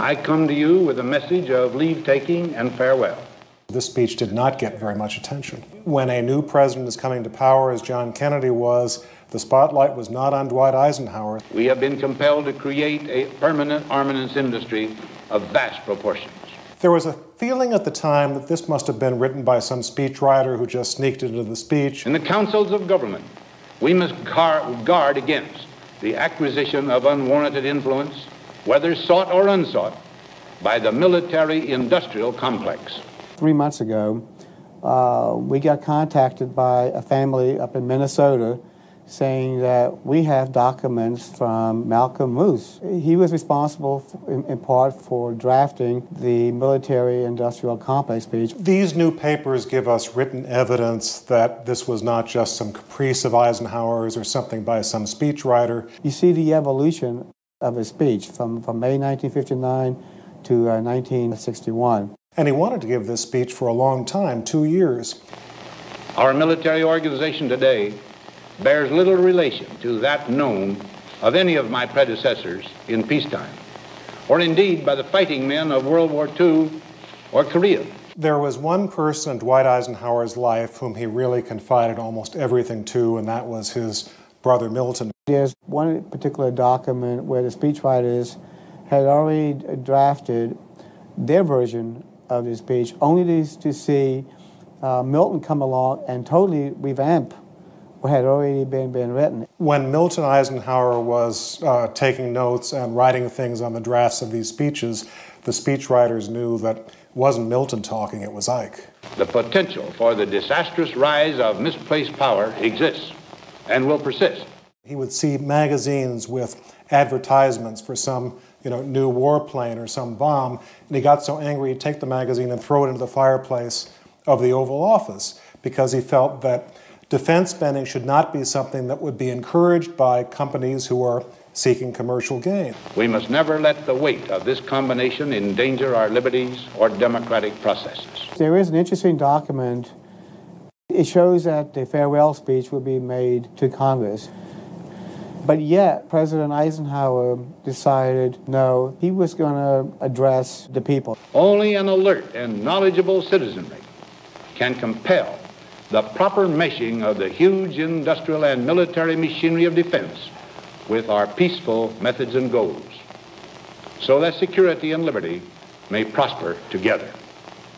I come to you with a message of leave-taking and farewell. This speech did not get very much attention. When a new president is coming to power, as John Kennedy was, the spotlight was not on Dwight Eisenhower. We have been compelled to create a permanent armaments industry of vast proportions. There was a feeling at the time that this must have been written by some speechwriter who just sneaked into the speech. In the councils of government, we must guard against the acquisition of unwarranted influence, whether sought or unsought, by the military-industrial complex. 3 months ago, we got contacted by a family up in Minnesota saying that we have documents from Malcolm Moose. He was responsible in part for drafting the military-industrial complex speech. These new papers give us written evidence that this was not just some caprice of Eisenhower's or something by some speechwriter. You see the evolution of his speech from May 1959 to 1961. And he wanted to give this speech for a long time, 2 years. Our military organization today bears little relation to that known of any of my predecessors in peacetime, or indeed by the fighting men of World War II or Korea. There was one person in Dwight Eisenhower's life whom he really confided almost everything to, and that was his brother Milton. There's one particular document where the speechwriters had already drafted their version of the speech, only to see Milton come along and totally revamp what had already been written. When Milton Eisenhower was taking notes and writing things on the drafts of these speeches, the speechwriters knew that it wasn't Milton talking, it was Ike. The potential for the disastrous rise of misplaced power exists and will persist. He would see magazines with advertisements for some new warplane or some bomb, and he got so angry he'd take the magazine and throw it into the fireplace of the Oval Office because he felt that defense spending should not be something that would be encouraged by companies who are seeking commercial gain. We must never let the weight of this combination endanger our liberties or democratic processes. There is an interesting document. It shows that the farewell speech will be made to Congress. But yet, President Eisenhower decided, no, he was going to address the people. Only an alert and knowledgeable citizenry can compel the proper meshing of the huge industrial and military machinery of defense with our peaceful methods and goals, so that security and liberty may prosper together.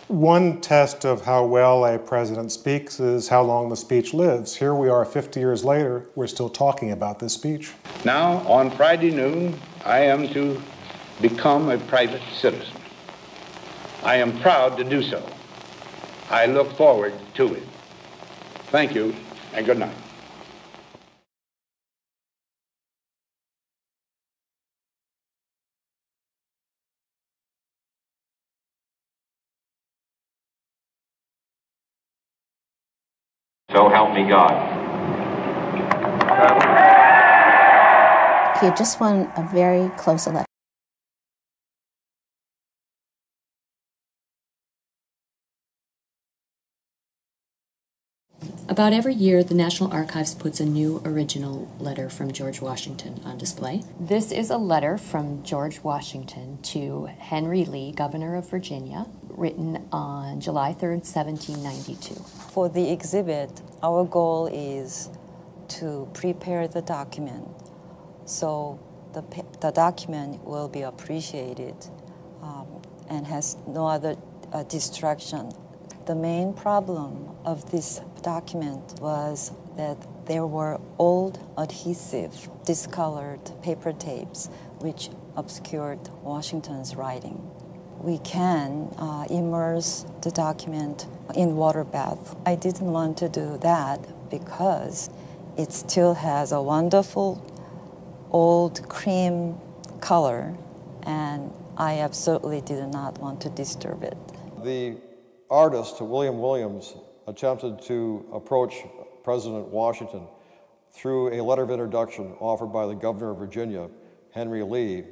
One test of how well a president speaks is how long the speech lives. Here we are 50 years later, we're still talking about this speech. Now, on Friday noon, I am to become a private citizen. I am proud to do so. I look forward to it. Thank you, and good night. So help me God. He had just won a very close election. About every year, the National Archives puts a new original letter from George Washington on display. This is a letter from George Washington to Henry Lee, Governor of Virginia, written on July 3rd, 1792. For the exhibit, our goal is to prepare the document so the document will be appreciated and has no other distraction. The main problem of this document was that there were old adhesive, discolored paper tapes which obscured Washington's writing. We can immerse the document in water bath. I didn't want to do that because it still has a wonderful old cream color, and I absolutely did not want to disturb it. The artist, William Williams, attempted to approach President Washington through a letter of introduction offered by the Governor of Virginia, Henry Lee.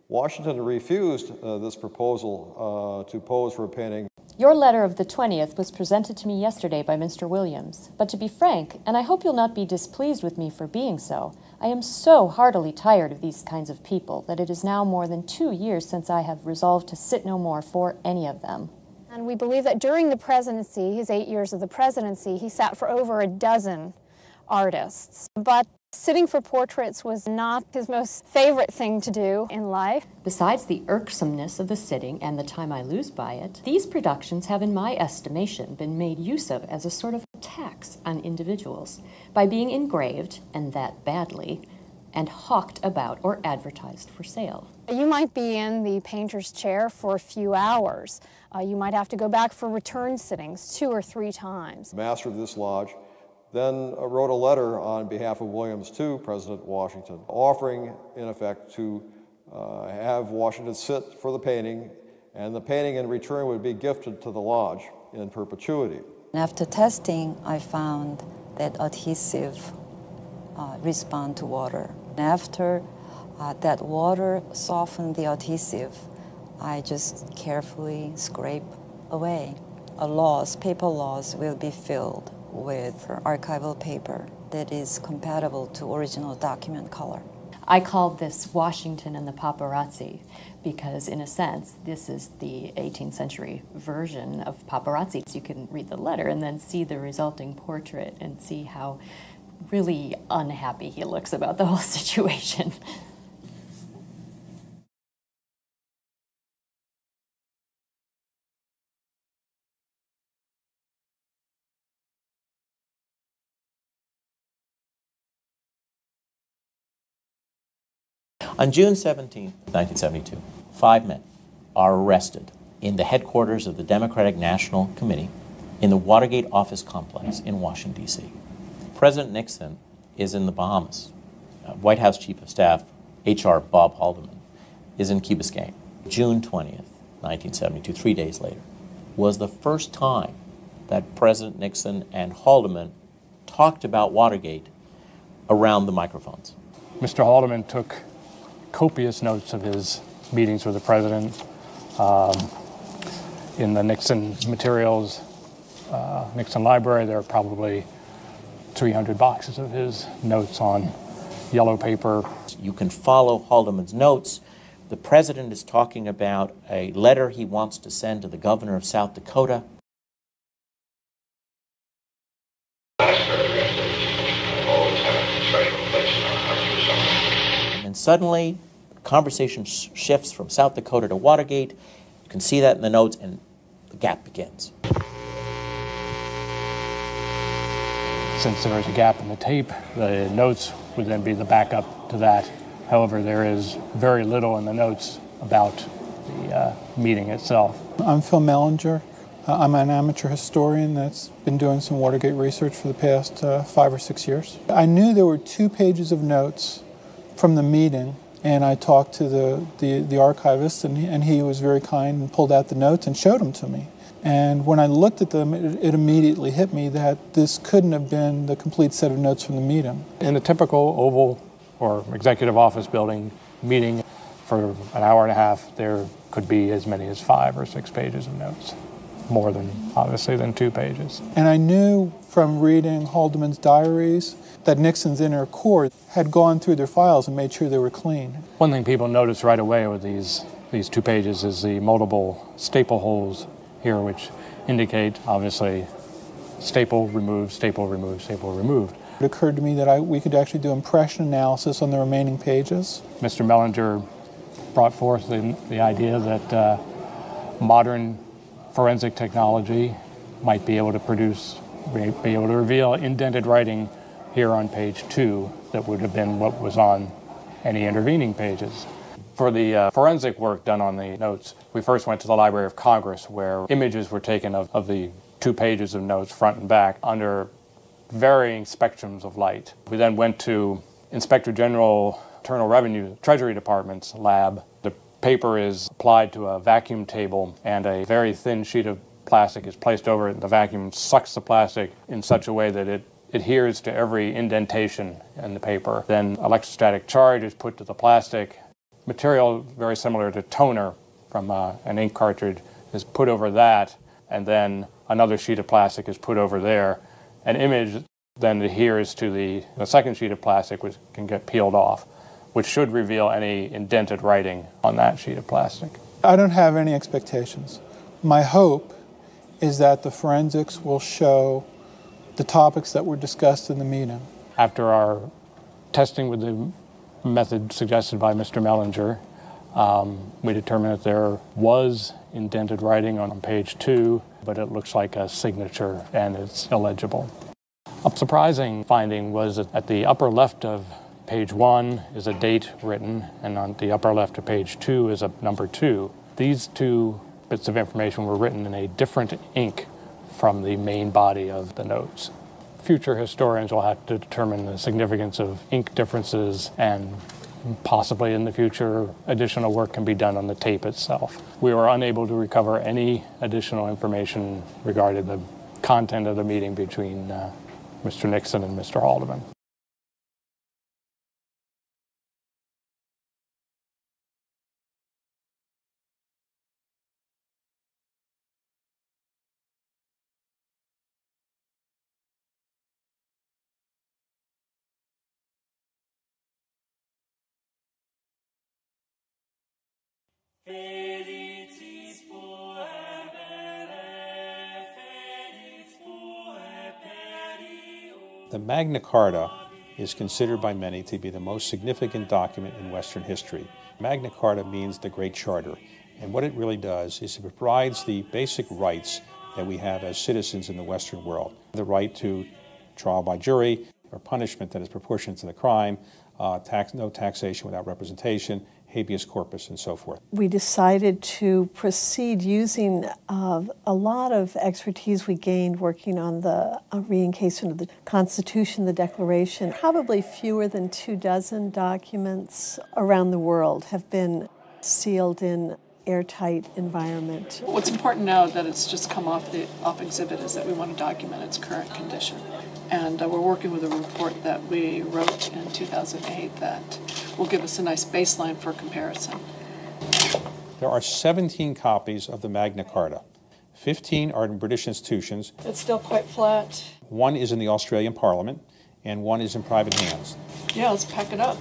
Washington refused this proposal to pose for a painting. Your letter of the 20th was presented to me yesterday by Mr. Williams, but to be frank, and I hope you'll not be displeased with me for being so, I am so heartily tired of these kinds of people that it is now more than 2 years since I have resolved to sit no more for any of them. And we believe that during the presidency, his 8 years of the presidency, he sat for over a dozen artists. But sitting for portraits was not his most favorite thing to do in life. Besides the irksomeness of the sitting and the time I lose by it, these productions have, in my estimation, been made use of as a sort of tax on individuals by being engraved, and that badly, and hawked about or advertised for sale. You might be in the painter's chair for a few hours. You might have to go back for return sittings 2 or 3 times. The master of this lodge then wrote a letter on behalf of Williams to President Washington, offering, in effect, to have Washington sit for the painting, and the painting in return would be gifted to the lodge in perpetuity. After testing, I found that adhesive respond to water. After that water softened the adhesive, I just carefully scrape away. Paper loss will be filled with archival paper that is compatible to original document color. I called this Washington and the Paparazzi because, in a sense, this is the 18th century version of paparazzi. You can read the letter and then see the resulting portrait and see how really unhappy he looks about the whole situation. On June 17, 1972, 5 men are arrested in the headquarters of the Democratic National Committee in the Watergate office complex in Washington, D.C. President Nixon is in the Bahamas. White House Chief of Staff H.R. Bob Haldeman is in Key Biscayne. June 20th, 1972, 3 days later, was the first time that President Nixon and Haldeman talked about Watergate around the microphones. Mr. Haldeman took copious notes of his meetings with the president. In the Nixon materials, Nixon Library, there are probably 300 boxes of his notes on yellow paper. You can follow Haldeman's notes. The president is talking about a letter he wants to send to the governor of South Dakota. And suddenly, the conversation shifts from South Dakota to Watergate. You can see that in the notes, and the gap begins. Since there is a gap in the tape, the notes would then be the backup to that. However, there is very little in the notes about the meeting itself. I'm Phil Mellinger. I'm an amateur historian that's been doing some Watergate research for the past 5 or 6 years. I knew there were 2 pages of notes from the meeting, and I talked to the archivist, and he was very kind and pulled out the notes and showed them to me. And when I looked at them, it immediately hit me that this couldn't have been the complete set of notes from the meeting. In the typical Oval or executive office building meeting for an hour and a half, there could be as many as 5 or 6 pages of notes, more than, obviously, than 2 pages. And I knew from reading Haldeman's diaries that Nixon's inner core had gone through their files and made sure they were clean. One thing people notice right away with these 2 pages is the multiple staple holes here, which indicate, obviously, staple removed, staple removed, staple removed. It occurred to me that we could actually do impression analysis on the remaining pages. Mr. Mellinger brought forth the idea that modern forensic technology might be able to reveal indented writing here on page 2 that would have been what was on any intervening pages. For the forensic work done on the notes, we first went to the Library of Congress, where images were taken of the 2 pages of notes, front and back, under varying spectrums of light. We then went to Inspector General Internal Revenue Treasury Department's lab. The paper is applied to a vacuum table, and a very thin sheet of plastic is placed over it, and the vacuum sucks the plastic in such a way that it adheres to every indentation in the paper. Then electrostatic charge is put to the plastic. Material very similar to toner from an ink cartridge is put over that, and then another sheet of plastic is put over there. An image then adheres to the second sheet of plastic, which can get peeled off, which should reveal any indented writing on that sheet of plastic. I don't have any expectations. My hope is that the forensics will show the topics that were discussed in the meeting. After our testing with the method suggested by Mr. Mellinger, we determined that there was indented writing on page 2, but it looks like a signature and it's illegible. A surprising finding was that at the upper left of page 1 is a date written, and on the upper left of page 2 is a number 2. These two bits of information were written in a different ink from the main body of the notes. Future historians will have to determine the significance of ink differences, and possibly in the future additional work can be done on the tape itself. We were unable to recover any additional information regarding the content of the meeting between Mr. Nixon and Mr. Haldeman. The Magna Carta is considered by many to be the most significant document in Western history. Magna Carta means the Great Charter, and what it really does is it provides the basic rights that we have as citizens in the Western world. The right to trial by jury or punishment that is proportionate to the crime, no taxation without representation, habeas corpus, and so forth. We decided to proceed using a lot of expertise we gained working on the re-encasement of the Constitution, the Declaration. Probably fewer than 24 documents around the world have been sealed in airtight environment. What's important now that it's just come off the exhibit is that we want to document its current condition. And we're working with a report that we wrote in 2008 that will give us a nice baseline for comparison. There are 17 copies of the Magna Carta. 15 are in British institutions. It's still quite flat. 1 is in the Australian Parliament, and 1 is in private hands. Yeah, let's pack it up.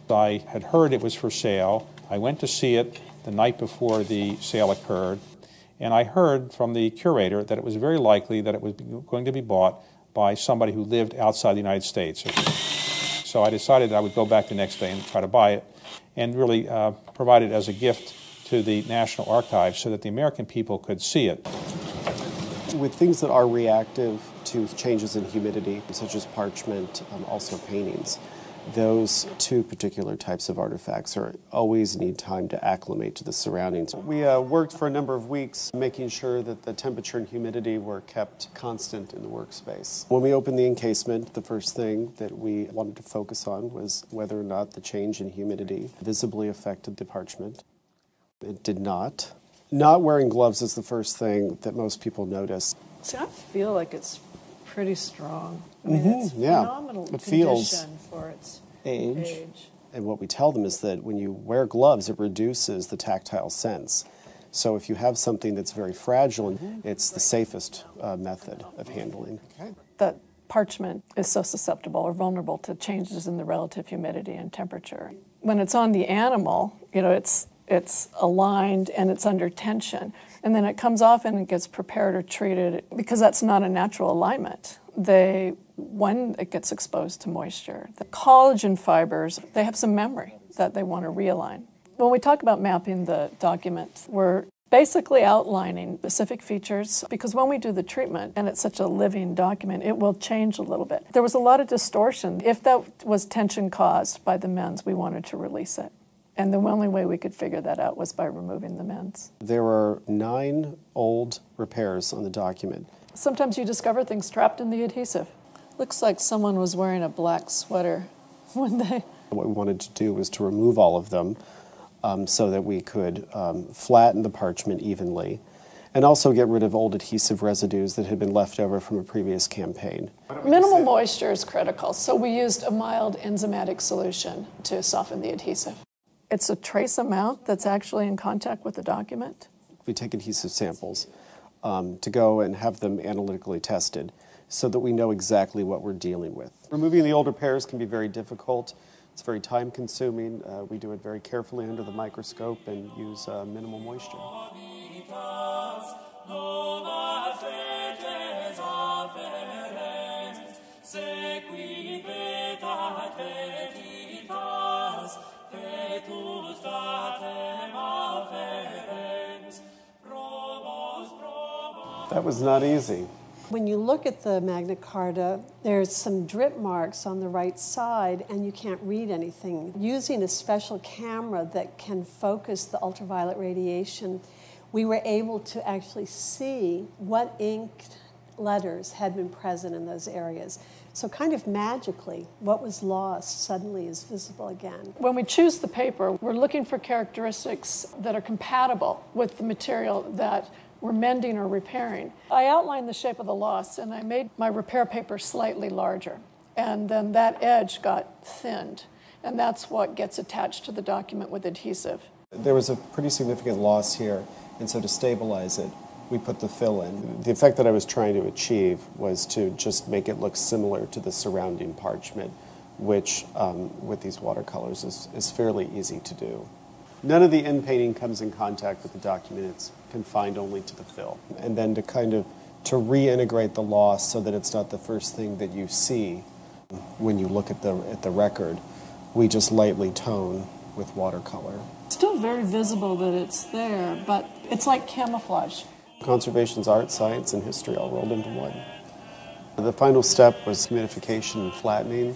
I had heard it was for sale. I went to see it the night before the sale occurred, and I heard from the curator that it was very likely that it was going to be bought by somebody who lived outside the United States. So I decided that I would go back the next day and try to buy it, and really provide it as a gift to the National Archives so that the American people could see it. With things that are reactive to changes in humidity, such as parchment, also paintings, those two particular types of artifacts always need time to acclimate to the surroundings. We worked for a number of weeks making sure that the temperature and humidity were kept constant in the workspace. When we opened the encasement, the first thing that we wanted to focus on was whether or not the change in humidity visibly affected the parchment. It did not. Not wearing gloves is the first thing that most people notice. See, I feel like it's pretty strong. I mean, it's phenomenal condition for its age. And what we tell them is that when you wear gloves, it reduces the tactile sense. So if you have something that's very fragile, it's the safest method of handling. That parchment is so susceptible or vulnerable to changes in the relative humidity and temperature. When it's on the animal, it's aligned and it's under tension. And then it comes off and it gets prepared or treated because that's not a natural alignment. When it gets exposed to moisture, the collagen fibers, they have some memory that they want to realign. When we talk about mapping the document, we're basically outlining specific features because when we do the treatment and it's such a living document, it will change a little bit. There was a lot of distortion. If that was tension caused by the mends, we wanted to release it. And the only way we could figure that out was by removing the mends. There were 9 old repairs on the document. Sometimes you discover things trapped in the adhesive. Looks like someone was wearing a black sweater when they... What we wanted to do was to remove all of them so that we could flatten the parchment evenly and also get rid of old adhesive residues that had been left over from a previous campaign. Minimal moisture is critical, so we used a mild enzymatic solution to soften the adhesive. It's a trace amount that's actually in contact with the document, We take adhesive samples to go and have them analytically tested so that we know exactly what we're dealing with. Removing the older pairs can be very difficult. It's very time consuming. We do it very carefully under the microscope and use minimal moisture. That was not easy. When you look at the Magna Carta, there's some drip marks on the right side and you can't read anything. Using a special camera that can focus the ultraviolet radiation, we were able to actually see what inked letters had been present in those areas. So kind of magically, what was lost suddenly is visible again. When we choose the paper, we're looking for characteristics that are compatible with the material that we're mending or repairing. I outlined the shape of the loss and I made my repair paper slightly larger. And then that edge got thinned. And that's what gets attached to the document with adhesive. There was a pretty significant loss here, and so to stabilize it, we put the fill in. The effect that I was trying to achieve was to just make it look similar to the surrounding parchment, which with these watercolors is fairly easy to do. None of the end painting comes in contact with the document. It's confined only to the fill. And then to reintegrate the loss so that it's not the first thing that you see when you look at the record, we just lightly tone with watercolor. It's still very visible that it's there, but it's like camouflage. Conservation's art, science, and history all rolled into one. The final step was humidification and flattening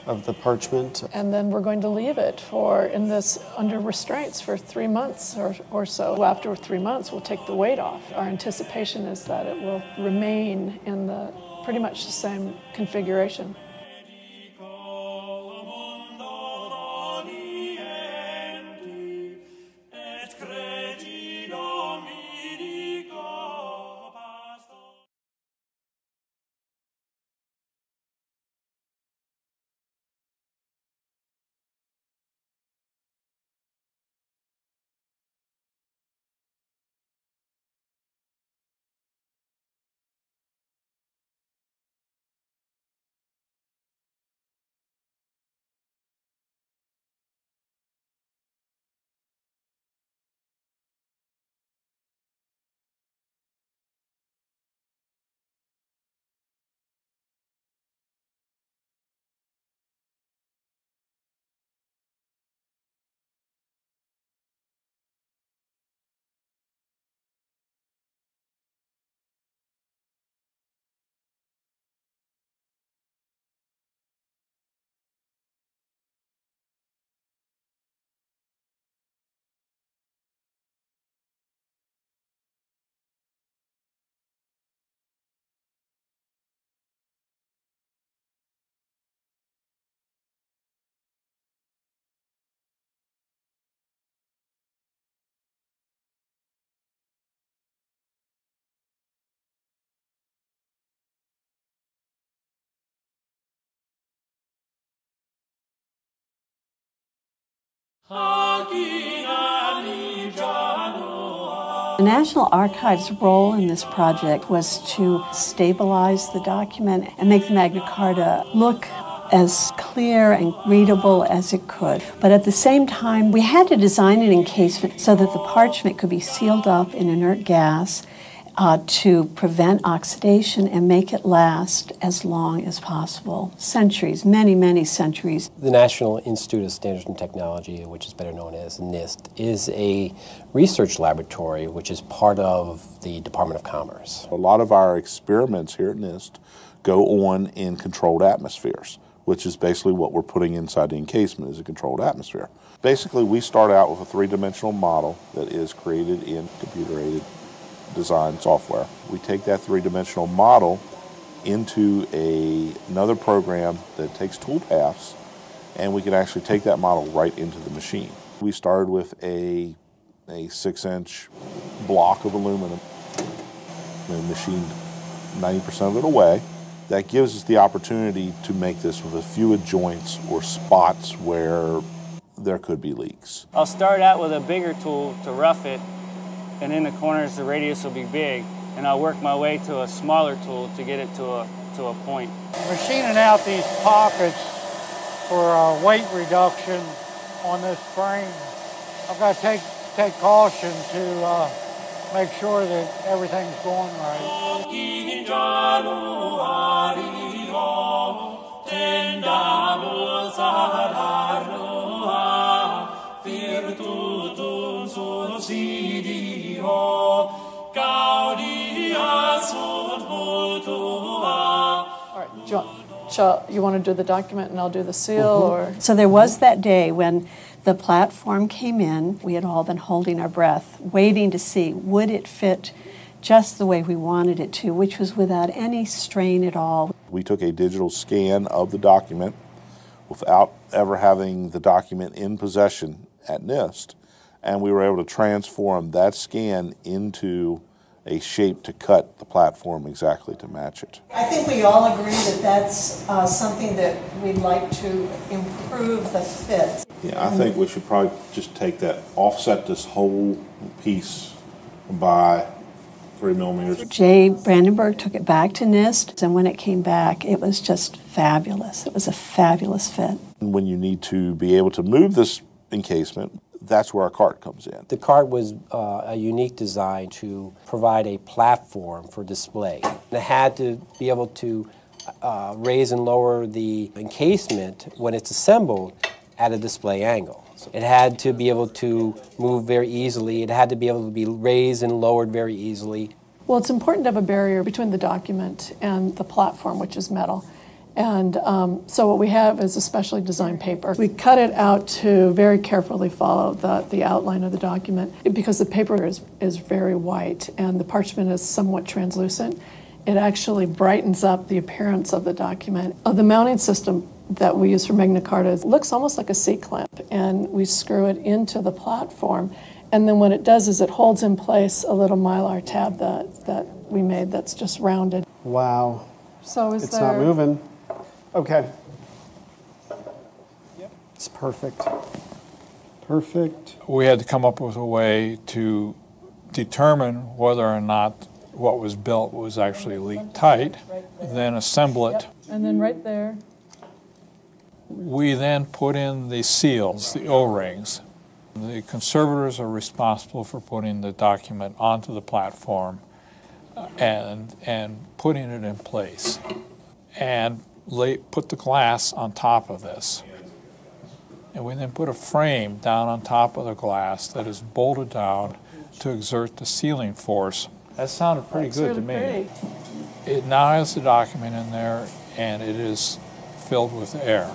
of the parchment. And then we're going to leave it under restraints for 3 months or so. After 3 months, we'll take the weight off. Our anticipation is that it will remain in pretty much the same configuration. The National Archives' role in this project was to stabilize the document and make the Magna Carta look as clear and readable as it could. But at the same time, we had to design an encasement so that the parchment could be sealed up in inert gas to prevent oxidation and make it last as long as possible. Centuries, many, many centuries. The National Institute of Standards and Technology, which is better known as NIST, is a research laboratory which is part of the Department of Commerce. A lot of our experiments here at NIST go on in controlled atmospheres, which is basically what we're putting inside the encasement is a controlled atmosphere. Basically, we start out with a three-dimensional model that is created in computer-aided design software. We take that three-dimensional model into another program that takes toolpaths, and we can actually take that model right into the machine. We started with a 6-inch block of aluminum and machined 90% of it away. That gives us the opportunity to make this with a few joints or spots where there could be leaks. I'll start out with a bigger tool to rough it, and in the corners the radius will be big, and I'll work my way to a smaller tool to get it to a point. Machining out these pockets for weight reduction on this frame. I've got to take caution to make sure that everything's going right. All right, John, you want to do the document and I'll do the seal, or? So there was that day when the platform came in. We had all been holding our breath, waiting to see, would it fit just the way we wanted it to, which was without any strain at all. We took a digital scan of the document without ever having the document in possession at NIST, and we were able to transform that scan into a shape to cut the platform exactly to match it. I think we all agree that that's something that we'd like to improve the fit. Yeah, I think we should probably just take that, offset this whole piece by 3 millimeters. Jay Brandenburg took it back to NIST, and when it came back, it was just fabulous. It was a fabulous fit. When you need to be able to move this encasement, that's where our cart comes in. The cart was a unique design to provide a platform for display. It had to be able to raise and lower the encasement when it's assembled at a display angle. So it had to be able to move very easily. It had to be able to be raised and lowered very easily. Well, it's important to have a barrier between the document and the platform, which is metal. And so what we have is a specially designed paper. We cut it out to very carefully follow the outline of the document. Because the paper is very white and the parchment is somewhat translucent, it actually brightens up the appearance of the document. The mounting system that we use for Magna Carta looks almost like a C-clamp, and we screw it into the platform. And then what it does is it holds in place a little Mylar tab that we made that's just rounded. Wow. So it's not moving. Okay. It's perfect. Perfect. We had to come up with a way to determine whether or not what was built was actually leak tight, then assemble it. And then right there. We then put in the seals, the O-rings. The conservators are responsible for putting the document onto the platform and putting it in place. And put the glass on top of this. And we then put a frame down on top of the glass that is bolted down to exert the sealing force. That sounded pretty good to me. It now has the document in there and it is filled with air.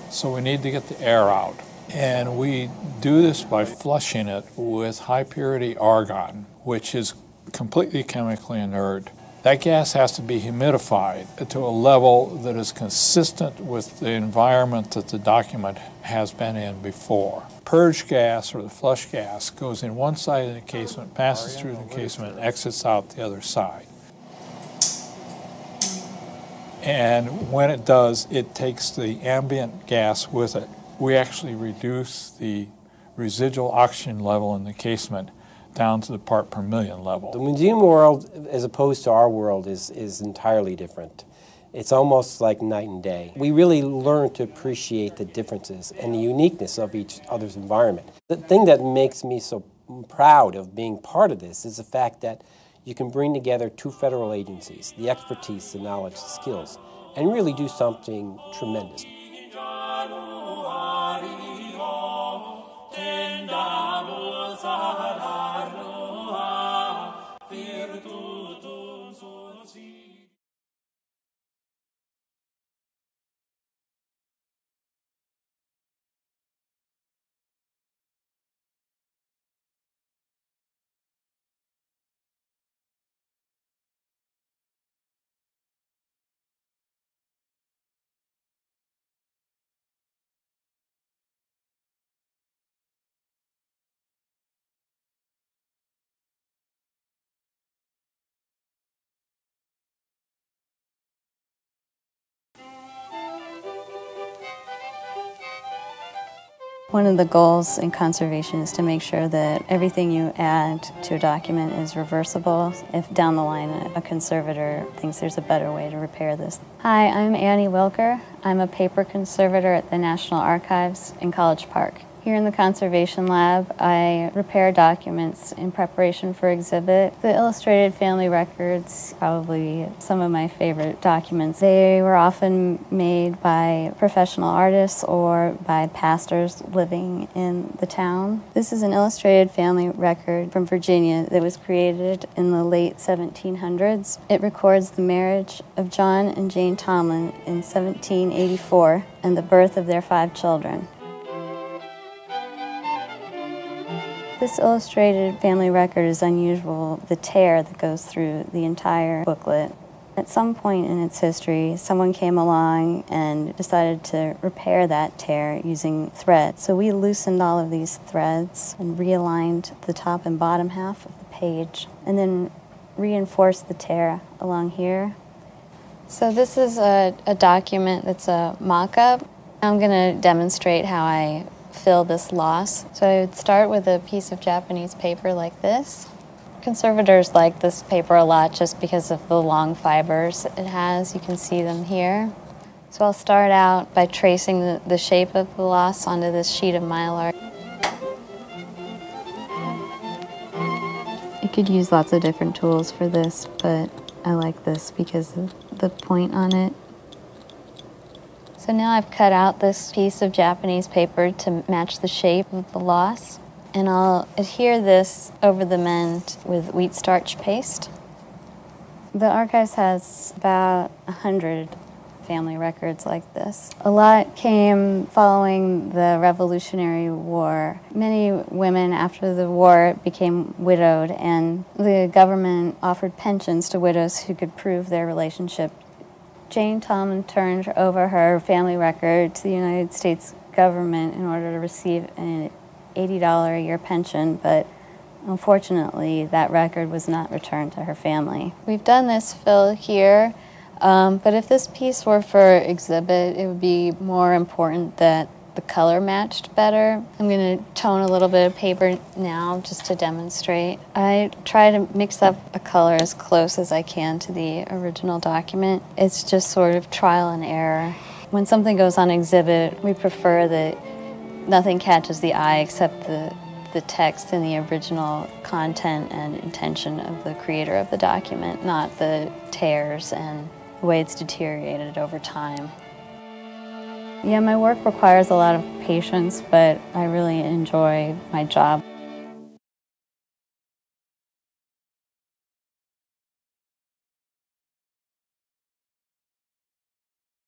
So we need to get the air out. And we do this by flushing it with high purity argon, which is completely chemically inert. That gas has to be humidified to a level that is consistent with the environment that the document has been in before. Purge gas, or the flush gas, goes in one side of the encasement, passes through the encasement, and exits out the other side. And when it does, it takes the ambient gas with it. We actually reduce the residual oxygen level in the casement down to the part per million level. The museum world, as opposed to our world, is entirely different. It's almost like night and day. We really learn to appreciate the differences and the uniqueness of each other's environment. The thing that makes me so proud of being part of this is the fact that you can bring together 2 federal agencies, the expertise, the knowledge, the skills, and really do something tremendous. One of the goals in conservation is to make sure that everything you add to a document is reversible if down the line a conservator thinks there's a better way to repair this. Hi, I'm Annie Wilker. I'm a paper conservator at the National Archives in College Park. Here in the Conservation Lab, I repair documents in preparation for exhibit. The illustrated family records, probably some of my favorite documents. They were often made by professional artists or by pastors living in the town. This is an illustrated family record from Virginia that was created in the late 1700s. It records the marriage of John and Jane Tomlin in 1784 and the birth of their 5 children. This illustrated family record is unusual, the tear that goes through the entire booklet. At some point in its history, someone came along and decided to repair that tear using thread. So we loosened all of these threads and realigned the top and bottom half of the page, and then reinforced the tear along here. So this is a document that's a mock-up. I'm going to demonstrate how I fill this loss. So I would start with a piece of Japanese paper like this. Conservators like this paper a lot just because of the long fibers it has. You can see them here. So I'll start out by tracing the shape of the loss onto this sheet of mylar. You could use lots of different tools for this, but I like this because of the point on it. So now I've cut out this piece of Japanese paper to match the shape of the loss, and I'll adhere this over the mend with wheat starch paste. The archives has about 100 family records like this. A lot came following the Revolutionary War. Many women after the war became widowed, and the government offered pensions to widows who could prove their relationship. Jane Tomlin turned over her family record to the United States government in order to receive an $80 a year pension, but unfortunately that record was not returned to her family. We've done this fill here, but if this piece were for exhibit, it would be more important that the color matched better. I'm going to tone a little bit of paper now just to demonstrate. I try to mix up a color as close as I can to the original document. It's just sort of trial and error. When something goes on exhibit, we prefer that nothing catches the eye except the text and the original content and intention of the creator of the document, not the tears and the way it's deteriorated over time. Yeah, my work requires a lot of patience, but I really enjoy my job.